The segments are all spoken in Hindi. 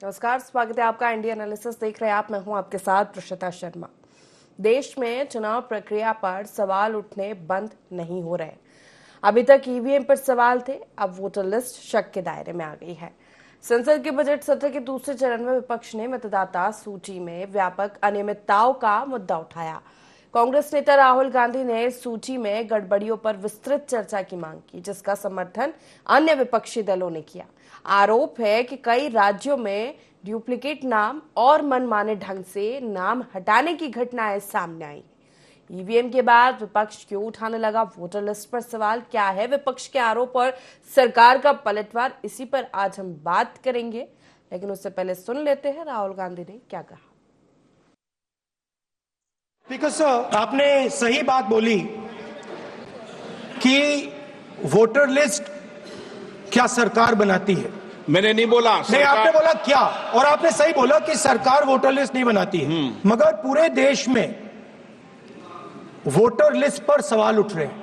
नमस्कार, स्वागत है आपका इंडिया एनालिसिस देख रहे हैं आप। मैं हूं आपके साथ प्रशिता शर्मा। देश में चुनाव प्रक्रिया पर सवाल उठने बंद नहीं हो रहे। अभी तक ईवीएम पर सवाल थे, अब वोटर लिस्ट शक के दायरे में आ गई है। संसद के बजट सत्र के दूसरे चरण में विपक्ष ने मतदाता सूची में व्यापक अनियमितताओं का मुद्दा उठाया। कांग्रेस नेता राहुल गांधी ने सूची में गड़बड़ियों पर विस्तृत चर्चा की मांग की, जिसका समर्थन अन्य विपक्षी दलों ने किया। आरोप है कि कई राज्यों में डुप्लीकेट नाम और मनमाने ढंग से नाम हटाने की घटनाएं सामने आई। ईवीएम के बाद विपक्ष क्यों उठाने लगा वोटर लिस्ट पर सवाल? क्या है विपक्ष के आरोप और सरकार का पलटवार? इसी पर आज हम बात करेंगे, लेकिन उससे पहले सुन लेते हैं राहुल गांधी ने क्या कहा। स्पीकर सर, आपने सही बात बोली कि वोटर लिस्ट क्या सरकार बनाती है। मैंने नहीं बोला नहीं, आपने बोला क्या, और आपने सही बोला कि सरकार वोटर लिस्ट नहीं बनाती है। मगर पूरे देश में वोटर लिस्ट पर सवाल उठ रहे हैं।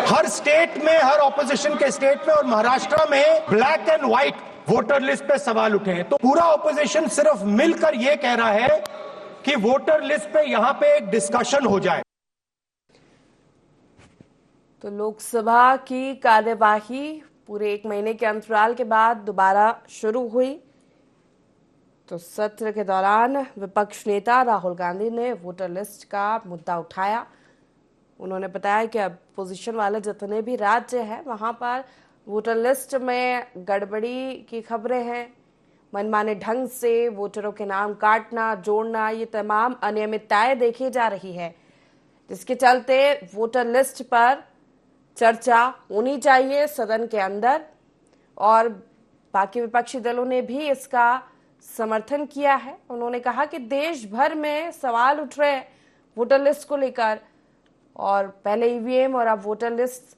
हर स्टेट में, हर ऑपोजिशन के स्टेट में और महाराष्ट्र में black and white voter list पे सवाल उठे हैं। तो पूरा ऑपोजिशन सिर्फ मिलकर यह कह रहा है कि वोटर लिस्ट पे यहां पे एक डिस्कशन हो जाए। तो लोकसभा की कार्यवाही पूरे 1 महीने के अंतराल के बाद दोबारा शुरू हुई। तो सत्र के दौरान विपक्ष नेता राहुल गांधी ने वोटर लिस्ट का मुद्दा उठाया। उन्होंने बताया कि अपोजिशन वाले जितने भी राज्य हैं वहां पर वोटर लिस्ट में गड़बड़ी की खबरें हैं। मनमाने ढंग से वोटरों के नाम काटना, जोड़ना, ये तमाम अनियमितताएं देखी जा रही है, जिसके चलते वोटर लिस्ट पर चर्चा होनी चाहिए सदन के अंदर। और बाकी विपक्षी दलों ने भी इसका समर्थन किया है। उन्होंने कहा कि देश भर में सवाल उठ रहे हैं वोटर लिस्ट को लेकर, और पहले ईवीएम और अब वोटर लिस्ट।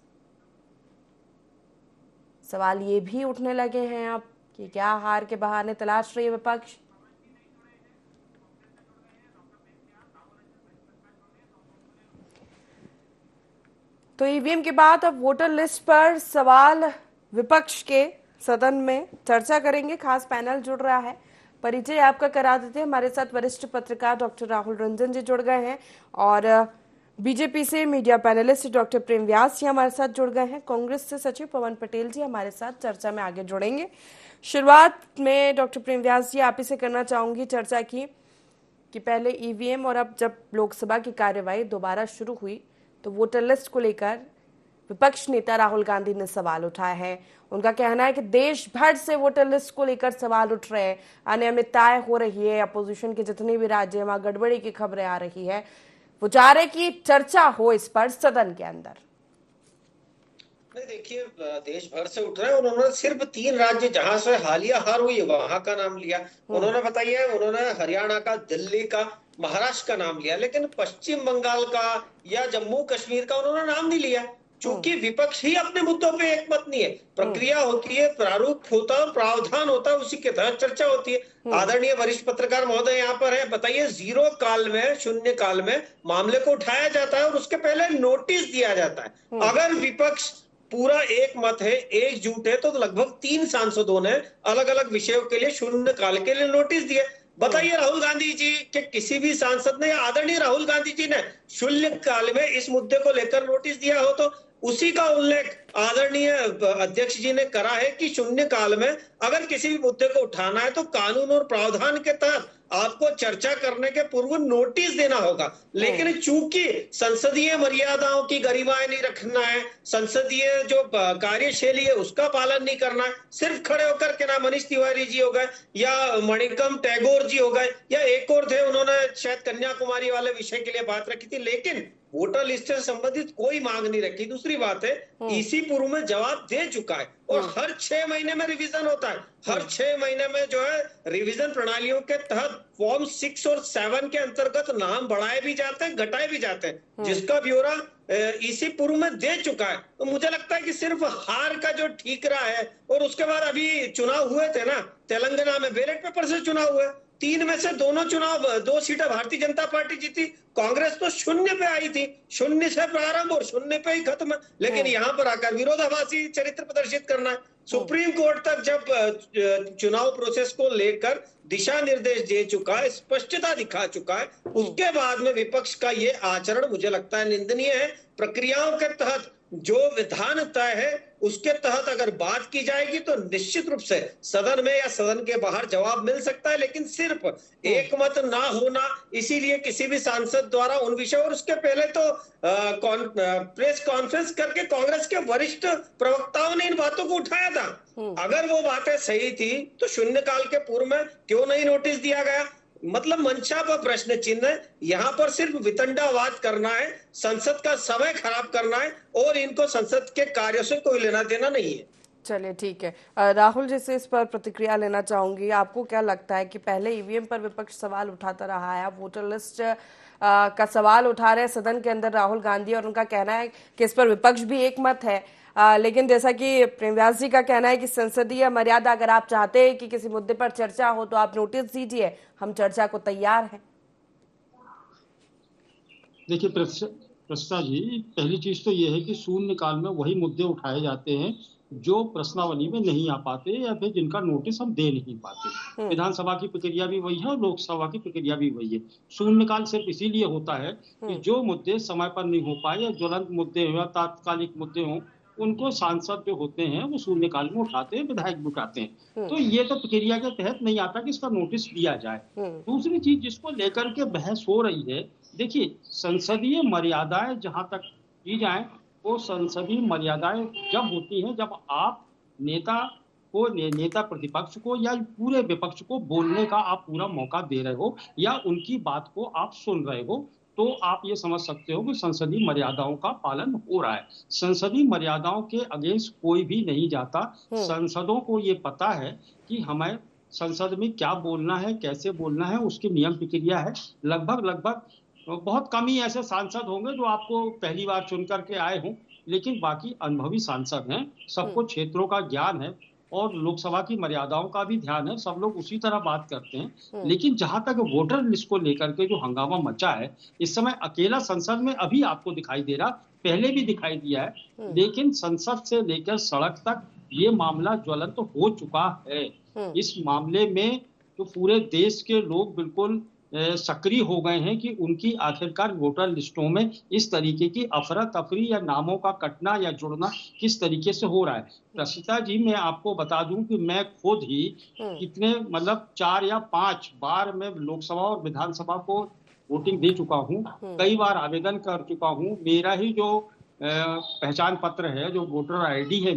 सवाल ये भी उठने लगे हैं अब कि क्या हार के बहाने तलाश रही है विपक्ष। तो ईवीएम के बाद अब वोटर लिस्ट पर सवाल विपक्ष के सदन में चर्चा करेंगे। खास पैनल जुड़ रहा है, परिचय आपका करा देते हैं। हमारे साथ वरिष्ठ पत्रकार डॉक्टर राहुल रंजन जी जुड़ गए हैं, और बीजेपी से मीडिया पैनलिस्ट डॉक्टर प्रेम व्यास जी हमारे साथ जुड़ गए हैं। कांग्रेस से सचिव पवन पटेल जी हमारे साथ चर्चा में आगे जुड़ेंगे। शुरुआत में डॉक्टर प्रेम व्यास जी आप ही से करना चाहूंगी चर्चा की कि पहले ईवीएम और अब जब लोकसभा की कार्यवाही दोबारा शुरू हुई तो वोटर लिस्ट को लेकर विपक्ष नेता राहुल गांधी ने सवाल उठाया है। उनका कहना है कि देश भर से वोटर लिस्ट को लेकर सवाल उठ रहे हैं, अनियमितताएं हो रही है, अपोजिशन के जितने भी राज्य हैं वहां गड़बड़ी की खबरें आ रही है। वो चाह रहे कि चर्चा हो इस पर सदन के अंदर। नहीं, देखिए, देश भर से उठ रहे हैं। उन्होंने सिर्फ 3 राज्य जहां से हालिया हार हुई है वहां का नाम लिया। उन्होंने बताइए, उन्होंने हरियाणा का, दिल्ली का, महाराष्ट्र का नाम लिया, लेकिन पश्चिम बंगाल का या जम्मू कश्मीर का उन्होंने नाम नहीं लिया, क्योंकि विपक्ष ही अपने मुद्दों पे एकमत नहीं है। प्रक्रिया होती है, प्रारूप होता है, प्रावधान होता है, उसी के तहत चर्चा होती है। आदरणीय वरिष्ठ पत्रकार महोदय यहाँ पर है, बताइए, जीरो काल में, शून्य काल में मामले को उठाया जाता है और उसके पहले नोटिस दिया जाता है। अगर विपक्ष पूरा एक मत है, एकजुट है, तो लगभग 3 सांसदों ने अलग अलग विषयों के लिए शून्य काल के लिए नोटिस दिए। बताइए, राहुल गांधी जी के किसी भी सांसद ने या आदरणीय राहुल गांधी जी ने शून्य काल में इस मुद्दे को लेकर नोटिस दिया हो? तो उसी का उल्लेख आदरणीय अध्यक्ष जी ने करा है कि शून्य काल में अगर किसी भी मुद्दे को उठाना है तो कानून और प्रावधान के तहत आपको चर्चा करने के पूर्व नोटिस देना होगा। लेकिन चूंकि संसदीय मर्यादाओं की गरिमाएं नहीं रखना है, संसदीय जो कार्यशैली है उसका पालन नहीं करना है, सिर्फ खड़े होकर के ना मनीष तिवारी जी हो गए या मणिकम टैगोर जी हो गए या एक और थे, उन्होंने शायद कन्याकुमारी वाले विषय के लिए बात रखी थी, लेकिन वोटर लिस्ट से संबंधित कोई मांग नहीं रखी। दूसरी बात है, ईसी पूर्व में जवाब दे चुका है और हर 6 महीने में रिवीजन होता है। हर 6 महीने में जो है रिवीजन प्रणालियों के तहत फॉर्म 6 और 7 के अंतर्गत नाम बढ़ाए भी जाते हैं, घटाए भी जाते हैं, जिसका ब्यौरा ईसी पूर्व में दे चुका है। तो मुझे लगता है कि सिर्फ हार का जो ठीकरा है, और उसके बाद अभी चुनाव हुए थे ना, तेलंगाना में बैलेट पेपर से चुनाव हुए, 3 में से दोनों चुनाव 2 सीटें भारतीय जनता पार्टी जीती। कांग्रेस तो शून्य पे आई थी, शून्य से प्रारंभ और शून्य पे ही खत्म। लेकिन यहाँ पर आकर विरोधाभासी चरित्र प्रदर्शित करना है, सुप्रीम कोर्ट तक जब चुनाव प्रोसेस को लेकर दिशा निर्देश दे चुका है, स्पष्टता दिखा चुका है, उसके बाद में विपक्ष का ये आचरण मुझे लगता है निंदनीय है। प्रक्रियाओं के तहत जो विधान तय है उसके तहत अगर बात की जाएगी तो निश्चित रूप से सदन में या सदन के बाहर जवाब मिल सकता है, लेकिन सिर्फ एक मत ना होना, इसीलिए किसी भी सांसद द्वारा उन विषयों, और उसके पहले तो प्रेस कॉन्फ्रेंस करके कांग्रेस के वरिष्ठ प्रवक्ताओं ने इन बातों को उठाया था। अगर वो बातें सही थी तो शून्यकाल के पूर्व में क्यों नहीं नोटिस दिया गया? मतलब मंशा पर प्रश्न चिन्ह है। यहाँ पर सिर्फ वितंडावाद करना है, संसद का समय खराब करना है, और इनको संसद के कार्यों से कोई लेना देना नहीं है। चलिए ठीक है, राहुल जी से इस पर प्रतिक्रिया लेना चाहूंगी। आपको क्या लगता है कि पहले ईवीएम पर विपक्ष सवाल उठाता रहा है, अब वोटर लिस्ट का सवाल उठा रहे हैं सदन के अंदर राहुल गांधी, और उनका कहना है कि इस पर विपक्ष भी एक मत है, लेकिन जैसा कि प्रेमव्यास जी का कहना है कि संसदीय मर्यादा, अगर आप चाहते हैं कि किसी मुद्दे पर चर्चा हो तो आप नोटिस दीजिए, हम चर्चा को तैयार हैं। देखिए प्रस्ता जी, पहली चीज तो यह है कि शून्यकाल में वही मुद्दे उठाए जाते हैं जो प्रश्नावली में नहीं आ पाते या फिर जिनका नोटिस हम दे नहीं पाते। विधानसभा की प्रक्रिया भी वही है और लोकसभा की प्रक्रिया भी वही है। शून्यकाल सिर्फ इसीलिए होता है कि जो मुद्दे समय पर नहीं हो पाए या ज्वलंत मुद्दे हो या तात्कालिक मुद्दे हो, उनको सांसद जो होते हैं वो शून्यकाल में उठाते हैं, विधायक भी उठाते हैं। तो ये तो प्रक्रिया के तहत नहीं आता कि इसका नोटिस दिया जाए। दूसरी चीज जिसको लेकर के बहस हो रही है, देखिए संसदीय मर्यादाएं जहां तक की जाए, वो संसदीय मर्यादाएं जब होती हैं जब आप नेता प्रतिपक्ष को या पूरे विपक्ष को बोलने का आप पूरा मौका दे रहे हो या उनकी बात को आप सुन रहे हो, तो आप ये समझ सकते हो कि संसदीय मर्यादाओं का पालन हो रहा है। संसदीय मर्यादाओं के अगेंस्ट कोई भी नहीं जाता। सांसदों को ये पता है कि हमें संसद में क्या बोलना है, कैसे बोलना है, उसकी नियम प्रक्रिया है। लगभग बहुत कम ही ऐसे सांसद होंगे जो आपको पहली बार चुन करके आए हों, लेकिन बाकी अनुभवी सांसद हैं, सबको क्षेत्रों का ज्ञान है और लोकसभा की मर्यादाओं का भी ध्यान है, सब लोग उसी तरह बात करते हैं। लेकिन जहां तक वोटर लिस्ट को लेकर के जो हंगामा मचा है, इस समय अकेला संसद में अभी आपको दिखाई दे रहा, पहले भी दिखाई दिया है, लेकिन संसद से लेकर सड़क तक ये मामला ज्वलंत तो हो चुका है। इस मामले में तो पूरे देश के लोग बिल्कुल सक्रिय हो गए हैं कि उनकी आखिरकार वोटर लिस्टों में इस तरीके की अफरा तफरी या नामों का कटना या जुड़ना किस तरीके से हो रहा है। रसिता जी, मैं आपको बता दूं कि मैं खुद ही कितने 4 या 5 बार मैं लोकसभा और विधानसभा को वोटिंग दे चुका हूं, कई बार आवेदन कर चुका हूं। मेरा ही जो पहचान पत्र है, जो वोटर आईडी है,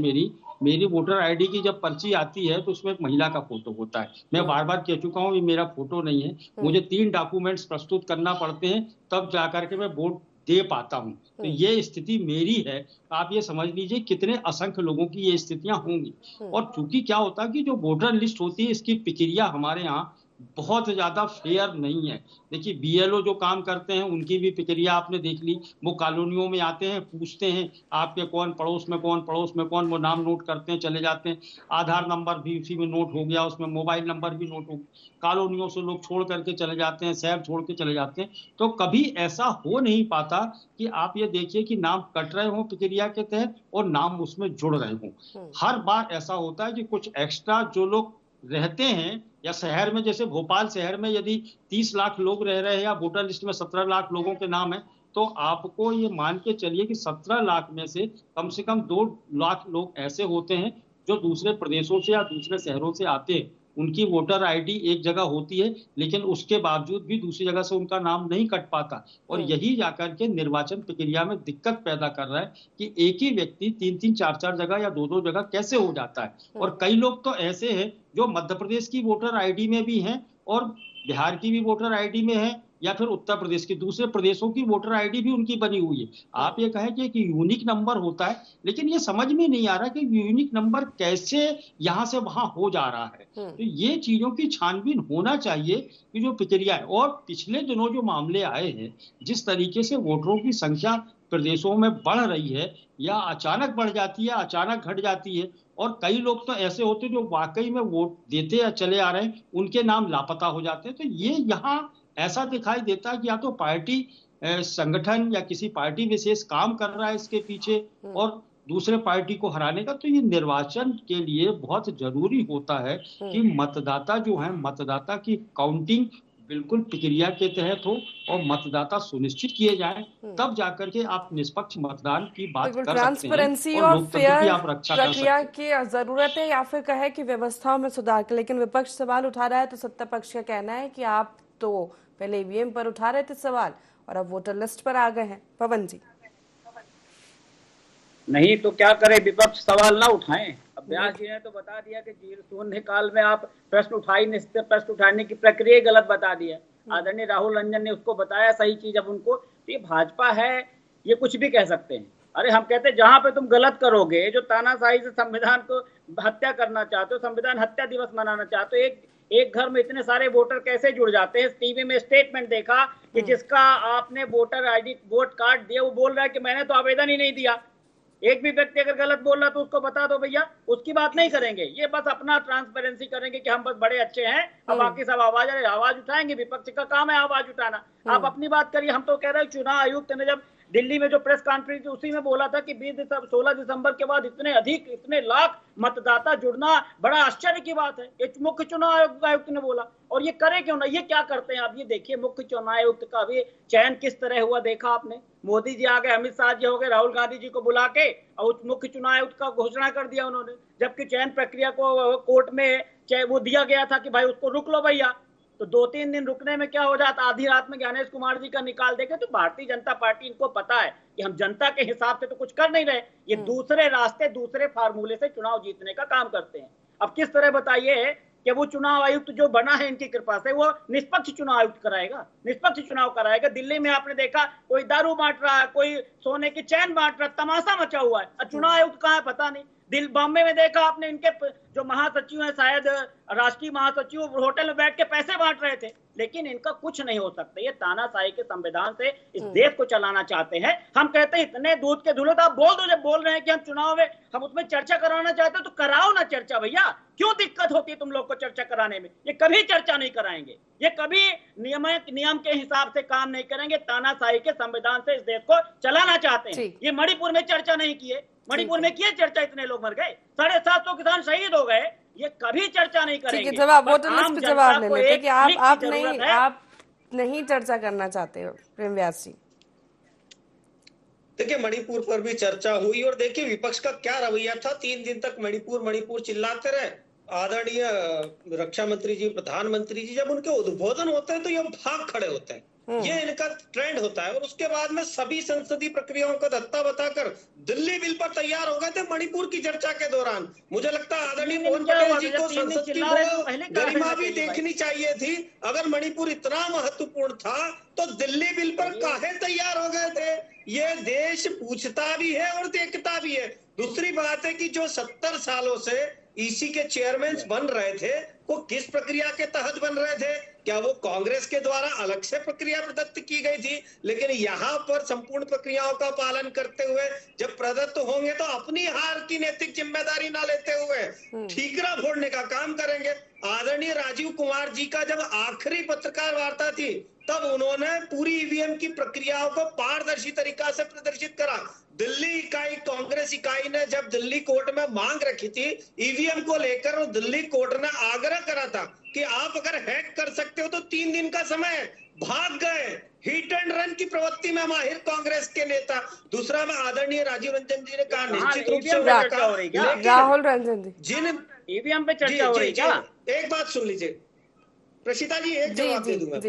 मेरी वोटर आईडी की जब पर्ची आती है तो उसमें एक महिला का फोटो होता है। मैं बार बार कह चुका हूँ ये मेरा फोटो नहीं है, मुझे 3 डॉक्यूमेंट्स प्रस्तुत करना पड़ते हैं तब जाकर के मैं वोट दे पाता हूँ। तो ये स्थिति मेरी है। आप ये समझ लीजिए कितने असंख्य लोगों की ये स्थितियां होंगी। और चूंकि क्या होता है कि जो वोटर लिस्ट होती है, इसकी प्रक्रिया हमारे यहाँ बहुत ज्यादा फेयर नहीं है। देखिए बीएलओ जो काम करते हैं उनकी भी प्रक्रिया आपने देख ली। वो कॉलोनियों में आते हैं, पूछते हैं आपके कौन पड़ोस में कौन, वो नाम नोट करते हैं, चले जाते हैं। आधार नंबर भी उसी में नोट हो गया, उसमें मोबाइल नंबर भी नोट हो गया। कॉलोनियों से लोग छोड़ करके चले जाते हैं, शहर छोड़ के चले जाते हैं। तो कभी ऐसा हो नहीं पाता कि आप ये देखिए कि नाम कट रहे हों प्रक्रिया के तहत और नाम उसमें जुड़ रहे हों। हर बार ऐसा होता है कि कुछ एक्स्ट्रा जो लोग रहते हैं या शहर में, जैसे भोपाल शहर में यदि 30 लाख लोग रह रहे हैं या वोटर लिस्ट में 17 लाख लोगों के नाम है, तो आपको ये मान के चलिए कि 17 लाख में से कम 2 लाख लोग ऐसे होते हैं जो दूसरे प्रदेशों से या दूसरे शहरों से आते हैं। उनकी वोटर आईडी एक जगह होती है, लेकिन उसके बावजूद भी दूसरी जगह से उनका नाम नहीं कट पाता। और यही जाकर के निर्वाचन प्रक्रिया में दिक्कत पैदा कर रहा है कि एक ही व्यक्ति 3-3, 4-4 जगह या 2-2 जगह कैसे हो जाता है। और कई लोग तो ऐसे हैं जो मध्य प्रदेश की वोटर आईडी में भी हैं और बिहार की भी वोटर आईडी में है, या फिर उत्तर प्रदेश की, दूसरे प्रदेशों की वोटर आईडी भी उनकी बनी हुई है। आप ये कहें कि एक यूनिक नंबर होता है, लेकिन ये समझ में नहीं आ रहा कि यूनिक नंबर कैसे यहां से वहां हो जा रहा है। तो ये चीजों की छानबीन होना चाहिए कि जो प्रक्रिया है। और पिछले दिनों जो मामले आए हैं, जिस तरीके से वोटरों की संख्या प्रदेशों में बढ़ रही है, या अचानक बढ़ जाती है, अचानक घट जाती है, और कई लोग तो ऐसे होते हैं जो वाकई में वोट देते या चले आ रहे हैं, उनके नाम लापता हो जाते हैं। तो ये यहाँ ऐसा दिखाई देता है कि या तो पार्टी संगठन या किसी पार्टी विशेष काम कर रहा है इसके पीछे, और दूसरे पार्टी को हराने का। तो ये निर्वाचन के लिए बहुत जरूरी होता है कि मतदाता जो है, मतदाता की काउंटिंग बिल्कुल प्रक्रिया के तहत हो और मतदाता सुनिश्चित किए जाए, तब जाकर के आप निष्पक्ष मतदान की बात बिल्कुल कर सकते हैं ट्रांसपेरेंसी और और लोकतंत्र की फेयर आप रक्षा कर सकते प्रक्रिया हैं। की जरूरत है, या फिर कहे कि व्यवस्थाओं में सुधार के। लेकिन विपक्ष सवाल उठा रहा है तो सत्ता पक्ष का कहना है कि आप तो पहले ईवीएम पर उठा रहे थे सवाल और अब वोटर लिस्ट पर आ गए हैं। पवन जी, नहीं तो क्या करे, विपक्ष सवाल ना उठाएं। अब व्यास जी ने तो बता दिया कि शून्य काल में आप प्रश्न उठाई नहीं सकते, प्रश्न उठाने की प्रक्रिया गलत बता दी है। आदरणीय राहुल रंजन ने उसको बताया सही चीज। अब उनको ये भाजपा है, ये कुछ भी कह सकते हैं। अरे हम कहते हैं जहां पे तुम गलत करोगे, जो तानाशाही से संविधान को हत्या करना चाहते हो, संविधान हत्या दिवस मनाना चाहते हो, एक घर में इतने सारे वोटर कैसे जुड़ जाते हैं। टीवी में स्टेटमेंट देखा कि जिसका आपने वोटर आईडी वोट कार्ड दिया, वो बोल रहा है कि मैंने तो आवेदन ही नहीं दिया। एक भी व्यक्ति अगर गलत बोल रहा तो उसको बता दो भैया, उसकी बात नहीं करेंगे। ये बस अपना ट्रांसपेरेंसी करेंगे कि हम बस बड़े अच्छे हैं, अब बाकी सब आवाज उठाएंगे। विपक्ष का काम है आवाज उठाना। आप अपनी बात करिए। हम तो कह रहे हैं चुनाव आयुक्त ने जब दिल्ली में जो प्रेस कॉन्फ्रेंस उसी में बोला था कि 16 दिसंबर के बाद इतने लाख मतदाता जुड़ना बड़ा आश्चर्य की बात है। ये मुख्य चुनाव आयुक्त ने बोला। और ये करे क्यों ना, ये क्या करते हैं आप ये देखिए। मुख्य चुनाव आयुक्त का भी चयन किस तरह हुआ देखा आपने। मोदी जी आ गए, अमित शाह जी हो गए, राहुल गांधी जी को बुला के और मुख्य चुनाव आयुक्त का घोषणा कर दिया उन्होंने। जबकि चयन प्रक्रिया को कोर्ट में वो दिया गया था कि भाई उसको रुक लो भैया। तो 2-3 दिन रुकने में क्या हो जाता, आधी रात में ज्ञानेश कुमार जी का निकाल देंगे। तो भारतीय जनता पार्टी, इनको पता है कि हम जनता के हिसाब से तो कुछ कर नहीं रहे, ये दूसरे रास्ते दूसरे फार्मूले से चुनाव जीतने का काम करते हैं। अब किस तरह बताइए कि वो चुनाव आयुक्त जो बना है इनकी कृपा से, वो निष्पक्ष चुनाव आयुक्त कराएगा, निष्पक्ष चुनाव कराएगा। दिल्ली में आपने देखा कोई दारू बांट रहा है, कोई सोने की चैन बांट रहा है, तमाशा मचा हुआ है। चुनाव आयुक्त कहाँ है पता नहीं। बॉम्बे में देखा आपने, इनके जो महासचिव हैं, शायद राष्ट्रीय महासचिव, होटल में बैठ के पैसे बांट रहे थे। लेकिन इनका कुछ नहीं हो सकता। ये तानाशाही के संविधान से इस देश को चलाना चाहते हैं। हम कहते हैं इतने दूध के धुले, तो आप बोल दो, जब बोल रहे हैं कि हम चुनाव में हम उसमें चर्चा कराना चाहते हो तो कराओ ना चर्चा भैया। क्यों दिक्कत होती है तुम लोग को चर्चा कराने में। ये कभी चर्चा नहीं कराएंगे, ये कभी नियम के हिसाब से काम नहीं करेंगे। तानाशाही के संविधान से इस देश को चलाना चाहते हैं। ये मणिपुर में चर्चा नहीं किए, मणिपुर में किए चर्चा, इतने लोग मर गए, 750 किसान शहीद हो गए। ये कभी चर्चा नहीं करेंगे। ठीक है, जवाब वोटर लिस्ट पे जवाब ले लेते कि आप नहीं चर्चा करना चाहते हो। प्रेम व्यास जी, देखिए मणिपुर पर भी चर्चा हुई और देखिए विपक्ष का क्या रवैया था। 3 दिन तक मणिपुर चिल्लाते रहे। आदरणीय रक्षा मंत्री जी, प्रधानमंत्री जी, जब उनके उद्बोधन होते हैं तो ये भाग खड़े होते हैं। ये इनका ट्रेंड होता है। और उसके बाद में सभी संसदीय प्रक्रियाओं का धत्ता बताकर दिल्ली बिल पर तैयार हो गए थे मणिपुर की चर्चा के दौरान। मुझे लगता है आदरणीय पवन पटेल जी को संसद की वो गरिमा भी देखनी चाहिए थी। अगर मणिपुर इतना महत्वपूर्ण था तो दिल्ली बिल पर काहे तैयार हो गए थे। ये देश पूछता भी है और देखता भी है। दूसरी बात है कि जो 70 सालों से ईसी के चेयरमैन बन रहे थे, वो किस प्रक्रिया के तहत बन रहे थे। क्या वो कांग्रेस के द्वारा अलग से प्रक्रिया प्रदत्त की गई थी। लेकिन यहाँ पर संपूर्ण प्रक्रियाओं का पालन करते हुए जब प्रदत्त होंगे तो अपनी हार की नैतिक जिम्मेदारी ना लेते हुए ठीकरा फोड़ने का काम करेंगे। आदरणीय राजीव कुमार जी का जब आखिरी पत्रकार वार्ता थी तब उन्होंने पूरी ईवीएम की प्रक्रियाओं को पारदर्शी तरीका से प्रदर्शित करा। दिल्ली इकाई, कांग्रेस इकाई ने जब दिल्ली कोर्ट में मांग रखी थी ईवीएम को लेकर, और दिल्ली कोर्ट ने आग्रह करा था कि आप अगर हैक कर सकते हो तो 3 दिन का समय, भाग गए। हिट एंड रन की प्रवृत्ति में माहिर कांग्रेस के नेता। दूसरा में आदरणीय राजीव रंजन जी ने कहा निश्चित रूप से राहुल रंजन जी, जिन ईवीएम पे चर्चा हो रही क्या। एक बात सुन लीजिए प्रशिता जी, एक जवाब दे दूंगा।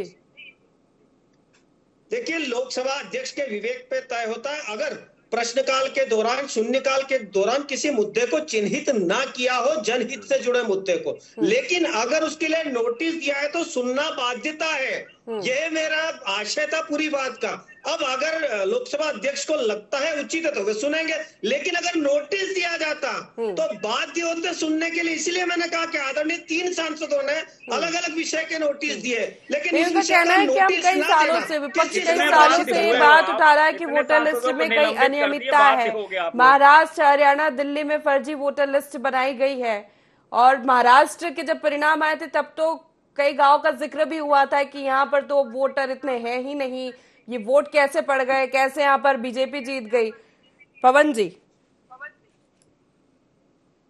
देखिए लोकसभा अध्यक्ष के विवेक पे तय होता है। अगर प्रश्नकाल के दौरान, शून्यकाल के दौरान किसी मुद्दे को चिन्हित ना किया हो, जनहित से जुड़े मुद्दे को, लेकिन अगर उसके लिए नोटिस दिया है तो सुनना बाध्यता है। यह मेरा आशय था पूरी बात का। अब अगर लोकसभा अध्यक्ष को लगता है उचित है तो वे सुनेंगे, लेकिन अगर नोटिस दिया जाता तो बाध्य होते सुनने के लिए। इसलिए मैंने कहा कि आदरणीय 3 सांसदों ने अलग अलग विषय के नोटिस दिए, लेकिन इस विषय कहना है कि हम कई सालों से, विपक्ष कई सालों से ये बात उठा रहा है कि वोटर लिस्ट में कई अनियमितता है। महाराष्ट्र, हरियाणा, दिल्ली में फर्जी वोटर लिस्ट बनाई गई है। और महाराष्ट्र के जब परिणाम आए थे तब तो कई गांव का जिक्र भी हुआ था कि यहाँ पर तो वोटर इतने हैं ही नहीं, ये वोट कैसे पड़ गए, कैसे यहाँ पर बीजेपी जीत गई। पवन जी,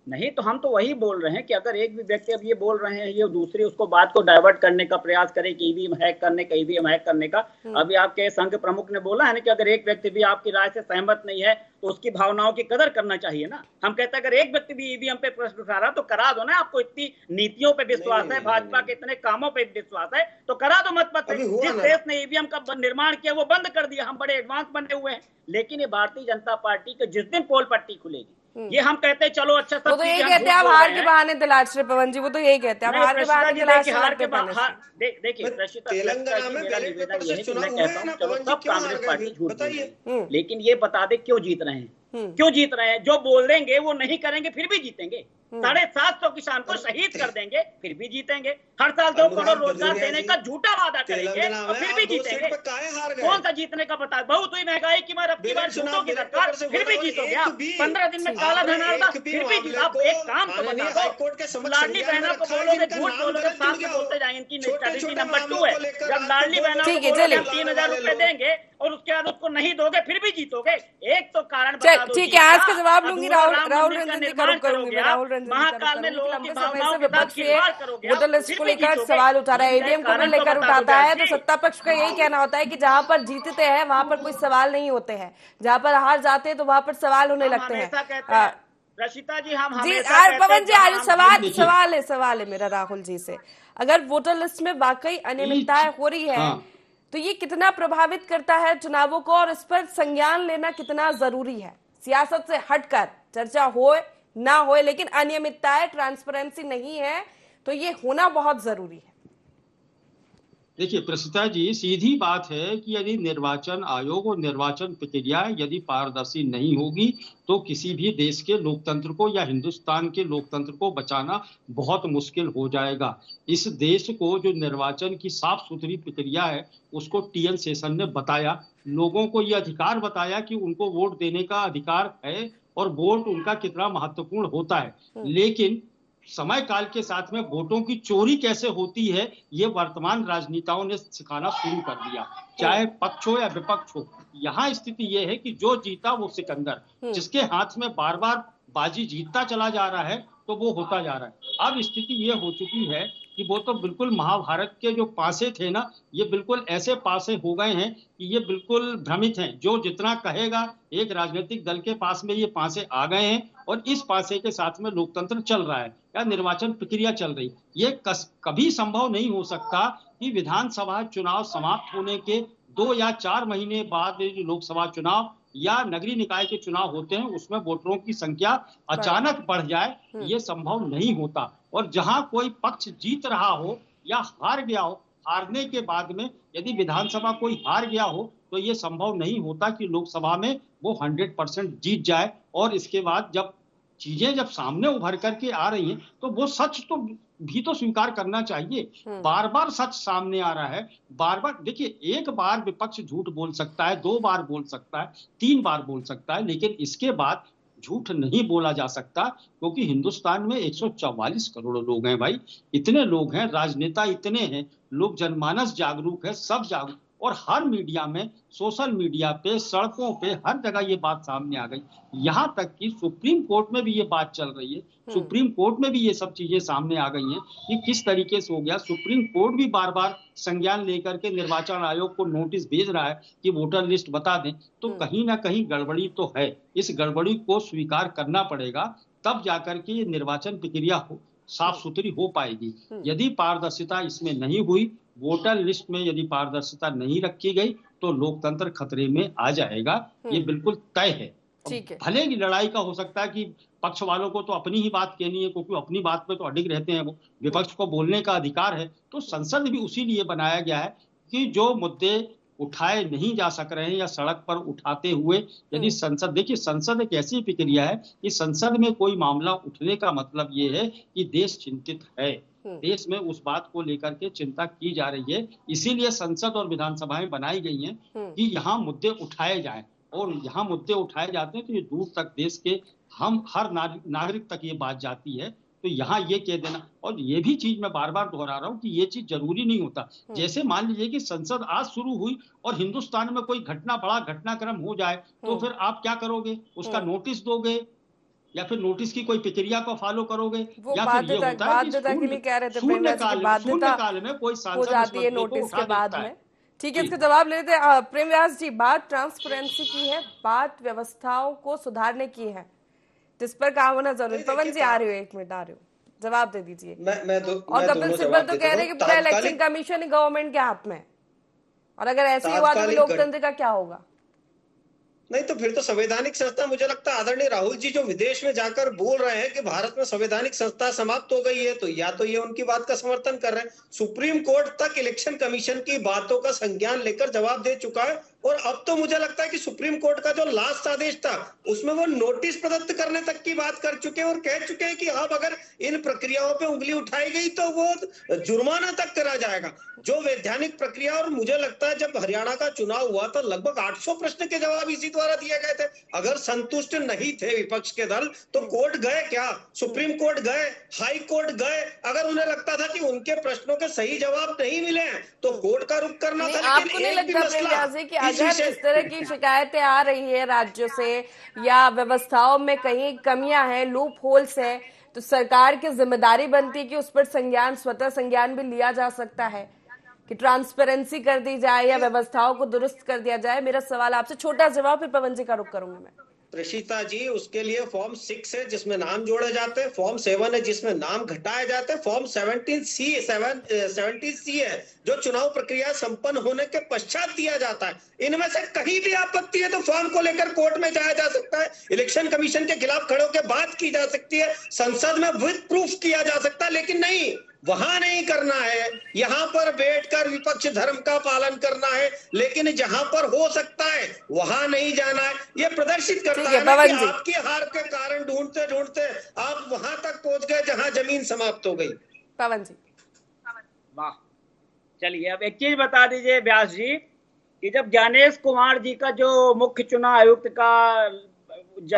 नहीं तो हम तो वही बोल रहे हैं कि अगर एक भी व्यक्ति अब ये बोल रहे हैं, ये दूसरी उसको बात को डाइवर्ट करने का प्रयास करे कि ईवीएम हैक करने का, ईवीएम हैक करने का। अभी आपके संघ प्रमुख ने बोला है ना कि अगर एक व्यक्ति भी आपकी राय से सहमत नहीं है तो उसकी भावनाओं की कदर करना चाहिए ना। हम कहते हैं अगर एक व्यक्ति भी ईवीएम पे प्रश्न उठा रहा तो करा दो ना। आपको इतनी नीतियों पे विश्वास है, भाजपा के इतने कामों पे विश्वास है तो करा दो मत पत्र। जिस देश ने ईवीएम का निर्माण किया वो बंद कर दिया, हम बड़े एडवांस बने हुए हैं। लेकिन ये भारतीय जनता पार्टी के जिस दिन पोल पट्टी खुलेगी ये हम कहते हैं चलो अच्छा, वो तो यही कहते हैं आप हार के बहाने तलाश रहे पवन जी, वो तो यही कहते हैं आप हार के बहाने तलाश रहे। देखिए तेलंगाना में निवेदन ये है कि मैं कहता हूँ चलो सब कांग्रेस पार्टी झूठ बोल रही है, लेकिन ये बता दे क्यों जीत रहे हैं, क्यों जीत रहे हैं। जो बोलेंगे वो नहीं करेंगे फिर भी जीतेंगे। 750 किसान को शहीद कर देंगे फिर भी जीतेंगे। हर साल 2 करोड़ रोजगार देने का झूठा वादा करेंगे और फिर भी जीतेंगे। कौन सा जीतने का बता, बहुत हुई महंगाई की मार, अब की बार जीतोगी सरकार फिर भी जीतोगे आप। 15 दिन में काला धन आ फिर भी जीत। आप एक काम तो बता दो, लाडली बहना को बोलोगे झूठ बोलोगे, साथ में बोलते जाएंगे। इनकी स्ट्रेटेजी नंबर 2 है, जब लाडली बहना को बोलोगे 3000 रुपए देंगे और उसके बाद उसको नहीं दोगे फिर भी जीतोगे। एक तो कारण बता दो। ठीक है, आज का जवाब लूंगी राहुल रंजन जी करूंगी। राहुल रंजन महाकाल में लोगों की भावनाओं के साथ खिलवाड़ करोगे। वोटर लिस्ट को लेकर सवाल उठा रहा है, ईवीएम को लेकर उठाता है, तो सत्ता पक्ष का यही कहना होता है कि जहां पर जीतते हैं वहां पर कोई सवाल नहीं होते हैं, जहां पर हार जाते हैं तो वहां पर सवाल होने लगते हैं। रशिता जी हम पवन जी आज सवाल है मेरा राहुल जी से, अगर वोटर लिस्ट में वाकई अनियमितताएं हो रही है तो ये कितना प्रभावित करता है चुनावों को और इस पर संज्ञान लेना कितना जरूरी है। सियासत से हटकर चर्चा होए ना होए, लेकिन अनियमितताएं, ट्रांसपेरेंसी नहीं है तो ये होना बहुत जरूरी है। देखिए प्रसिद्धा जी, सीधी बात है कि यदि निर्वाचन आयोग और निर्वाचन प्रक्रिया यदि पारदर्शी नहीं होगी तो किसी भी देश के लोकतंत्र को या हिंदुस्तान के लोकतंत्र को बचाना बहुत मुश्किल हो जाएगा। इस देश को जो निर्वाचन की साफ सुथरी प्रक्रिया है उसको टीएन शेषन ने बताया, लोगों को यह अधिकार बताया कि उनको वोट देने का अधिकार है और वोट उनका कितना महत्वपूर्ण होता है। लेकिन समय काल के साथ में वोटों की चोरी कैसे होती है ये वर्तमान राजनेताओं ने सिखाना शुरू कर दिया, चाहे पक्ष हो या विपक्ष हो। यहाँ स्थिति ये है कि जो जीता वो सिकंदर, जिसके हाथ में बार बार बाजी जीतता चला जा रहा है तो वो होता जा रहा है। अब स्थिति ये हो चुकी है कि वो तो बिल्कुल महाभारत के जो पासे थे ना, ये बिल्कुल ऐसे पासे हो गए हैं कि ये बिल्कुल भ्रमित हैं। जो जितना कहेगा एक राजनीतिक दल के पास में ये पासे आ गए हैं और इस पासे के साथ में लोकतंत्र चल रहा है या निर्वाचन प्रक्रिया चल रही। ये कभी संभव नहीं हो सकता कि विधानसभा चुनाव समाप्त होने के 2 या 4 महीने बाद लोकसभा चुनाव या नगरीय निकाय के चुनाव होते हैं उसमें वोटरों की संख्या अचानक बढ़ जाए, ये संभव नहीं होता। और जहां कोई पक्ष जीत रहा हो या हार गया हो, हारने के बाद में यदि विधानसभा कोई हार गया हो तो ये संभव नहीं होता कि लोकसभा में वो 100% जीत जाए। और इसके बाद जब चीजें जब सामने उभर करके आ रही हैं तो वो सच तो भी तो स्वीकार करना चाहिए। बार बार सच सामने आ रहा है, बार बार देखिए, एक बार विपक्ष झूठ बोल सकता है, 2 बार बोल सकता है, 3 बार बोल सकता है, लेकिन इसके बाद झूठ नहीं बोला जा सकता क्योंकि हिंदुस्तान में 144 करोड़ लोग हैं भाई, इतने लोग हैं, राजनेता इतने हैं, लोग जनमानस जागरूक है, सब जागरूक। और हर मीडिया में, सोशल मीडिया पे, सड़कों पे, हर जगह ये बात सामने आ गई। यहाँ तक कि सुप्रीम कोर्ट में भी ये बात चल रही है, सुप्रीम कोर्ट में भी ये सब चीजें सामने आ गई हैं कि किस तरीके से हो गया। सुप्रीम कोर्ट भी बार बार संज्ञान लेकर के निर्वाचन आयोग को नोटिस भेज रहा है कि वोटर लिस्ट बता दें। तो कहीं ना कहीं गड़बड़ी तो है, इस गड़बड़ी को स्वीकार करना पड़ेगा, तब जाकर के ये निर्वाचन प्रक्रिया साफ सुथरी हो पाएगी। यदि पारदर्शिता इसमें नहीं हुई, वोटर लिस्ट में यदि पारदर्शिता नहीं रखी गई तो लोकतंत्र खतरे में आ जाएगा, ये बिल्कुल तय है। भले की लड़ाई का हो सकता है कि पक्ष वालों को तो अपनी ही बात कहनी है क्योंकि अपनी बात पे तो अडिग रहते हैं, वो विपक्ष को बोलने का अधिकार है। तो संसद भी उसी लिए बनाया गया है कि जो मुद्दे उठाए नहीं जा सक रहे हैं या सड़क पर उठाते हुए यदि संसद, देखिए संसद एक ऐसी प्रक्रिया है कि संसद में कोई मामला उठने का मतलब ये है कि देश चिंतित है, देश में उस बात को लेकर के चिंता की जा रही है। इसीलिए संसद और विधानसभाएं बनाई गई हैं कि यहाँ मुद्दे उठाए जाएं, और यहाँ मुद्दे उठाए जाते हैं तो ये दूर तक देश के हम हर नागरिक तक ये बात जाती है। तो यहाँ ये कह देना, और ये भी चीज मैं बार बार दोहरा रहा हूँ कि ये चीज जरूरी नहीं होता। जैसे मान लीजिए कि संसद आज शुरू हुई और हिंदुस्तान में कोई बड़ा घटनाक्रम हो जाए तो फिर आप क्या करोगे, उसका नोटिस दोगे, या फिर नोटिस की कोई प्रक्रिया को फॉलो करोगे, वो या फिर ये होता है कि बाध्यता के लिए कह रहे थे शून्यकाल में कोई हो सांसद जाती है उस मुद्दे को नोटिस उठा के बाद देता में। है। ठीक है, जी। इसका जवाब ले लेते हैं। प्रेमव्यास जी, बात ट्रांसपेरेंसी की है, बात व्यवस्थाओं को सुधारने की है, जिस पर काम होना जरूरी। नहीं, पवन देखिए, जी आ रहे हो, 1 मिनट आ रहे हो, जवाब दे दीजिए। मैं और कपिल दोनों सिब्बल जवाब तो देता कह रहे हूँ। हैं कि पूरा इलेक्शन कमीशन ही गवर्नमेंट के हाथ में है, और अगर ऐसे ही हुआ तो तात्कालिक लोकतंत्र का क्या होगा? नहीं तो फिर तो संवैधानिक संस्था, मुझे लगता है आदरणीय राहुल जी जो विदेश में जाकर बोल रहे हैं कि भारत में संवैधानिक संस्था समाप्त हो गई है, तो या तो ये उनकी बात का समर्थन कर रहे हैं। सुप्रीम कोर्ट तक इलेक्शन कमीशन की बातों का संज्ञान लेकर जवाब दे चुका है, और अब तो मुझे लगता है कि सुप्रीम कोर्ट का जो लास्ट आदेश था उसमें वो नोटिस प्रदत्त करने तक की बात कर चुके हैं, और कह चुके हैं कि अब अगर इन प्रक्रियाओं पे उंगली उठाई गई तो वो जुर्माना तक करा जाएगा। जो वैधानिक प्रक्रिया, और मुझे लगता है जब हरियाणा का चुनाव हुआ तो लगभग 800 प्रश्न के जवाब इसी द्वारा दिए गए थे। अगर संतुष्ट नहीं थे विपक्ष के दल तो कोर्ट गए क्या? सुप्रीम कोर्ट गए, हाई कोर्ट गए। अगर उन्हें लगता था कि उनके प्रश्नों के सही जवाब नहीं मिले तो कोर्ट का रुख करना था। आपको नहीं लगता प्रेमव्यास जी कि अगर इस तरह की शिकायतें आ रही है राज्यों से, या व्यवस्थाओं में कहीं कमियां हैं, लूप होल्स है, तो सरकार की जिम्मेदारी बनती है कि उस पर स्वतः संज्ञान भी लिया जा सकता है, कि ट्रांसपेरेंसी कर दी जाए या व्यवस्थाओं को दुरुस्त कर दिया जाए? मेरा सवाल आपसे, छोटा जवाब, फिर पवन जी का रुख करूंगी मैं। प्रेषिता जी, उसके लिए फॉर्म 6 है जिसमें नाम जोड़े जाते हैं, फॉर्म 7 है जिसमें नाम घटाए जाते हैं, फॉर्म 17C है जो चुनाव प्रक्रिया संपन्न होने के पश्चात दिया जाता है। इनमें से कहीं भी आपत्ति है तो फॉर्म को लेकर कोर्ट में जाया जा सकता है, इलेक्शन कमीशन के खिलाफ खड़े होकर बात की जा सकती है, संसद में विद प्रूफ किया जा सकता है, लेकिन नहीं, वहां नहीं करना है। यहां पर बैठकर विपक्ष धर्म का पालन करना है, लेकिन जहां पर हो सकता है वहां नहीं जाना है। ये प्रदर्शित करता है ना कि आपकी हार के कारण ढूंढते ढूंढते आप वहां तक पहुंच गए जहां जमीन समाप्त हो गई। पवन जी, वाह, चलिए अब एक चीज बता दीजिए व्यास जी, कि जब ज्ञानेश कुमार जी का जो मुख्य चुनाव आयुक्त का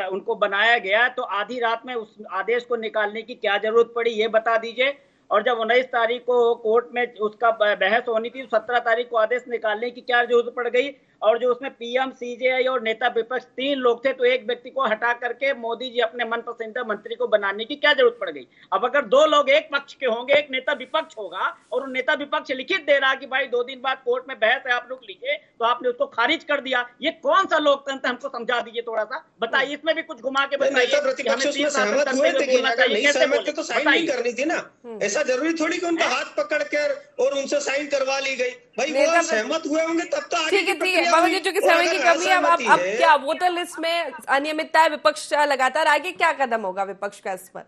उनको बनाया गया तो आधी रात में उस आदेश को निकालने की क्या जरूरत पड़ी, ये बता दीजिए। और जब 19 तारीख को कोर्ट में उसका बहस होनी थी, 17 तारीख को आदेश निकालने की क्या जरूरत पड़ गई? और जो उसमें पीएम, सीजेआई और नेता विपक्ष 3 लोग थे, तो एक व्यक्ति को हटा करके मोदी जी अपने मन पसंदीदा मंत्री को बनाने की क्या जरूरत पड़ गई? अब अगर 2 लोग एक पक्ष के होंगे, एक नेता विपक्ष होगा, और नेता विपक्ष लिखित दे रहा कि भाई 2 दिन बाद कोर्ट में बहस है, आप रुक लीजिए, तो आपने उसको खारिज कर दिया। ये कौन सा लोकतंत्र, हमको समझा दीजिए थोड़ा सा, बताइए, इसमें भी कुछ घुमा के बताइए। प्रतिपक्ष उसमें सहमत हुए थे कि अगर नहीं सहमत थे तो साइन नहीं करनी थी ना। ऐसा जरूरी थोड़ी कि उनका हाथ पकड़कर और उनसे साइन करवा ली गई। भाई वो सहमत हुए होंगे तब तो आगे ठीक है पवन जी, चूंकि समय की कमी है, अब क्या वोटर लिस्ट में अनियमितता है, विपक्ष लगातार आगे क्या कदम होगा विपक्ष का इस पर?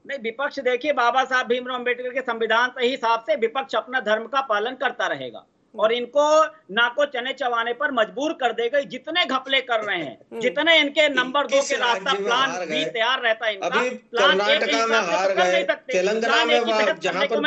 नहीं, विपक्ष देखिए, बाबा साहब भीमराव अम्बेडकर के संविधान के हिसाब से विपक्ष अपना धर्म का पालन करता रहेगा, और इनको नाको चने चबाने पर मजबूर कर देगा। जितने घपले कर रहे हैं, जितने इनके नंबर 2 के रास्ता प्लान भी तैयार रहता है इनका, प्लान ए के हिसाब से तो कर नहीं सकते, तेलंगाना में जहां पर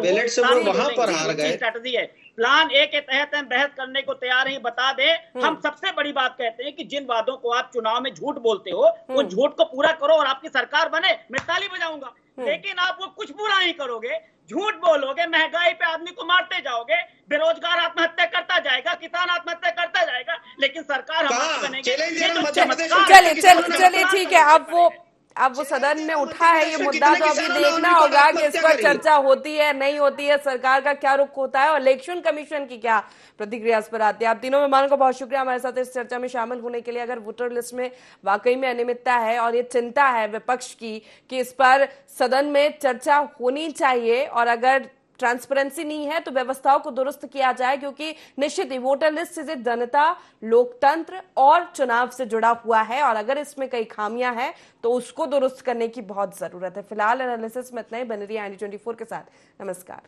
बैलेट से वहां पर हार गए, स्ट्रेटजी है। प्लान ए के तहत हम बहस करने को तैयार हैं, बता दें। हम सबसे बड़ी बात कहते हैं कि जिन वादों को आप चुनाव में झूठ बोलते हो, वो झूठ को पूरा करो और आपकी सरकार बने, मैं ताली बजाऊंगा। लेकिन आप वो कुछ पूरा नहीं करोगे, झूठ बोलोगे, महंगाई पे आदमी को मारते जाओगे, बेरोजगार आत्महत्या करता जाएगा, किसान आत्महत्या करता जाएगा, लेकिन सरकार हमारी बनेगी। चलिए ठीक है, अब वो सदन में उठा है ये मुद्दा, तो अभी देखना होगा कि इस पर चर्चा होती है नहीं होती है, सरकार का क्या रुख होता है और इलेक्शन कमीशन की क्या प्रतिक्रिया इस पर आती है। आप तीनों मेहमानों का बहुत शुक्रिया हमारे साथ इस चर्चा में शामिल होने के लिए। अगर वोटर लिस्ट में वाकई में अनियमितता है और ये चिंता है विपक्ष की कि इस पर सदन में चर्चा होनी चाहिए, और अगर ट्रांसपेरेंसी नहीं है तो व्यवस्थाओं को दुरुस्त किया जाए, क्योंकि निश्चित ही वोटर लिस्ट से जनता, लोकतंत्र और चुनाव से जुड़ा हुआ है, और अगर इसमें कई खामियां हैं तो उसको दुरुस्त करने की बहुत जरूरत है। फिलहाल एनालिसिस में इतना ही। बने रहिए IND24 के साथ। नमस्कार।